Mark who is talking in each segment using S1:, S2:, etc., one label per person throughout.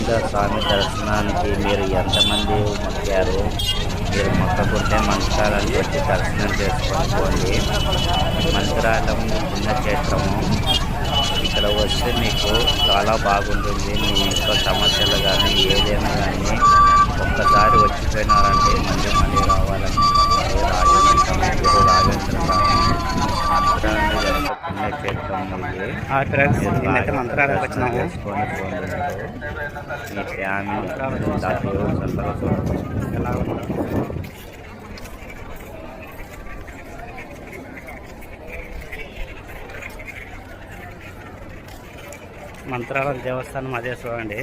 S1: రాఘవేంద్ర స్వామి దర్శనానికి మీరు ఎంతమంది మొక్కారు? మీరు మొక్కకుంటే మంత్రాలయానికి వచ్చి దర్శనం చేసుకోండి. మంత్రాలయం పుణ్యక్షేత్రము. ఇక్కడ వస్తే మీకు చాలా బాగుంటుంది. మీ ఇంట్లో సమస్యలు కానీ ఏదైనా కానీ ఒక్కసారి వచ్చిపోయినారంటే మళ్ళీ మళ్ళీ రావాలని రాఘవేంద్ర మంత్రాన్ని ఎంత పుణ్యక్షేత్రం
S2: మంత్రాలకు వచ్చినాము.
S1: చేసుకొని పోతున్నారు. మీ ఫ్యామిలీ చల్లగా ఎలా
S2: మంత్రాలయం దేవస్థానం అదే చూడండి.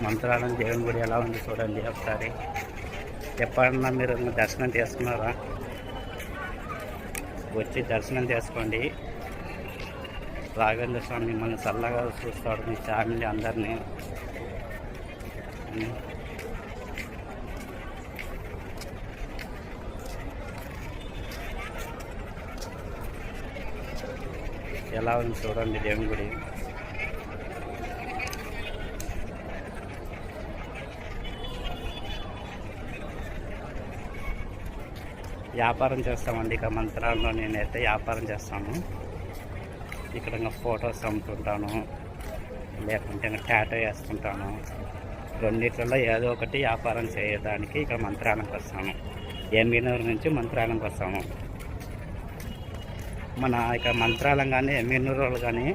S2: మంత్రాలయం దేవుని గుడి ఎలా ఉంది చూడండి ఒకసారి. ఎప్పుడన్నా మీరు దర్శనం చేసుకున్నారా? వచ్చి దర్శనం చేసుకోండి. రాఘవేంద్ర స్వామి మిమ్మల్ని చల్లగా చూస్తాడు, మీ ఫ్యామిలీ అందరినీ. ఎలా ఉంది చూడండి దేవుని గుడి. వ్యాపారం చేస్తామండి ఇక్కడ మంత్రాల్లో. నేనైతే వ్యాపారం చేస్తాను. ఇక్కడ ఇంకా ఫొటోస్ అమ్ముతుంటాను, లేకుంటే ఇంకా టాటో వేసుకుంటాను. రెండిట్లలో ఏదో ఒకటి వ్యాపారం చేయడానికి ఇక్కడ మంత్రాలయంకి వస్తాను. ఎమ్మినూరు నుంచి మంత్రాలయంకి వస్తాము. మన ఇక్కడ మంత్రాలయం కానీ ఎమ్మినూరు వాళ్ళు కానీ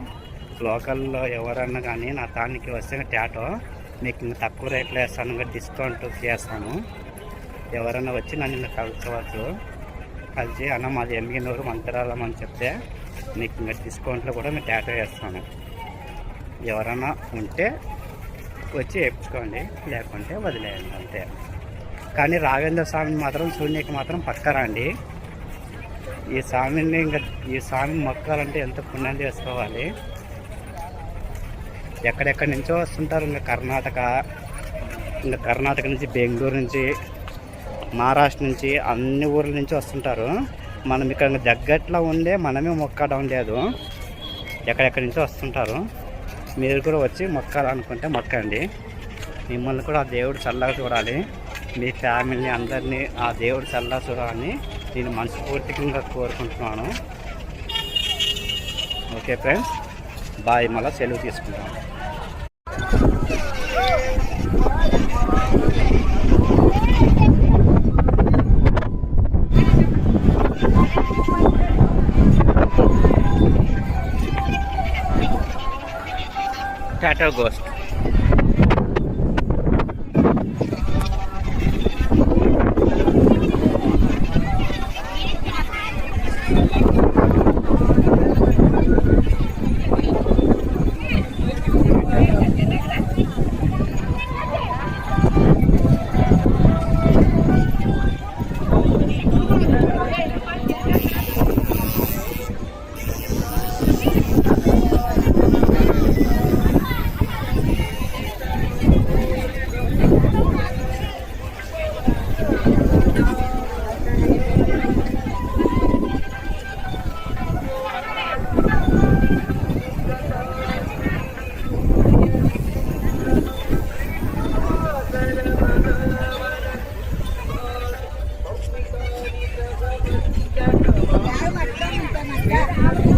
S2: లోకల్లో ఎవరన్నా కానీ నా తానికి వస్తే టాటో మీకు ఇంకా తక్కువ రేట్లో వేస్తాను, ఇంకా డిస్కౌంట్ చేస్తాను. ఎవరైనా వచ్చి నన్ను కలచవచ్చు. కలిసి అన్న మాది ఎమ్మినూరు మంత్రాలయం అని చెప్తే మీకు ఇంకా డిస్కౌంట్లో కూడా మేము టాటో వేస్తాను. ఎవరైనా ఉంటే వచ్చి వేయించుకోండి, లేకుంటే వదిలేయండి అంతే. కానీ రాఘవేంద్ర స్వామిని మాత్రం శూన్యకి మాత్రం పక్కరండి. ఈ స్వామిని ఇంకా ఈ స్వామి మొక్కాలంటే ఎంత పుణ్యం చేసుకోవాలి. ఎక్కడెక్కడి నుంచో వస్తుంటారు. ఇంకా కర్ణాటక నుంచి, బెంగళూరు నుంచి, మహారాష్ట్ర నుంచి, అన్ని ఊర్ల నుంచి వస్తుంటారు. మనం ఇక్కడ దగ్గట్లో ఉండే మనమే మొక్కడం లేదు. ఎక్కడెక్కడి నుంచో వస్తుంటారు. మీరు కూడా వచ్చి మొక్కాలనుకుంటే మొక్కండి. మిమ్మల్ని కూడా ఆ దేవుడు చల్లగా చూడాలి. మీ ఫ్యామిలీ అందరినీ ఆ దేవుడు చల్లగా చూడాలని నేను మనస్ఫూర్తిగా కోరుకుంటున్నాను. Okay friends, bye. మళ్ళీ సెలవు తీసుకుంటాను. టాటో గోస్ట్.
S3: Yeah.